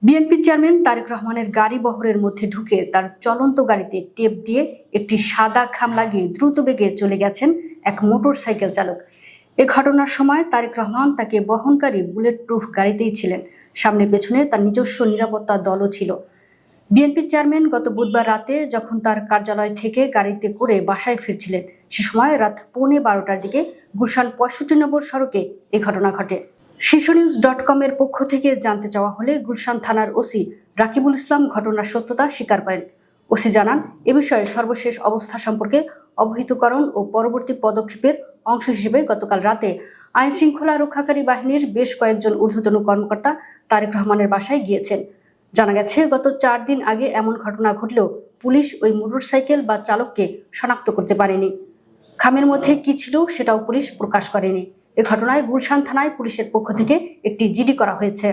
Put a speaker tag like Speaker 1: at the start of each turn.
Speaker 1: BNP chairman Tarique রহমানের গাড়ি বহরের মধ্যে ঢুকে তার চলন্ত গাড়িতে টেপ দিয়ে একটি সাদা খাম লাগিয়ে দ্রুত বেগে চলে গেছেন এক মোটরসাইকেল চালক। এ ঘটনার সময় তারেক রহমান তাকে বহনকারী বুলেট প্রুফ গাড়িতেই ছিলেন। সামনে পেছনে তার নিজস্ব নিরাপত্তা দলও ছিল। বিএনপি চেয়ারম্যান গত বুধবার রাতে যখন তার কার্যালয় থেকে গাড়িতে করে বাসায় ফিরছিলেন, সে সময় রাত 11:15টার দিকে গুলশান ৬৫ নম্বর সড়কে এ ঘটনা ঘটে। শীর্ষনিউজ.com এর পক্ষ থেকে জানতে চাওয়া হলে গুলশান থানার ওসি রাকিবুল ইসলাম ঘটনার সত্যতা স্বীকার করেন। ওসি জানান, এ বিষয়ে সর্বশেষ অবস্থা সম্পর্কে অবহিতকরণ ও পরবর্তী পদক্ষেপের অংশ হিসেবে গতকাল রাতে আইন শৃঙ্খলা রক্ষাকারী বাহিনীর বেশ কয়েকজন ঊর্ধ্বতন কর্মকর্তা তারেক রহমানের বাসায় গিয়েছেন। জানা গেছে, গত 4 দিন আগে এমন ঘটনা ঘটলেও পুলিশ ওই মোটরসাইকেল বা চালককে শনাক্ত করতে পারেনি। খামের মধ্যে কি ছিল সেটাও পুলিশ প্রকাশ করেনি। এ ঘটনায় গুলশান থানায় পুলিশের পক্ষ থেকে একটি জিডি করা হয়েছে।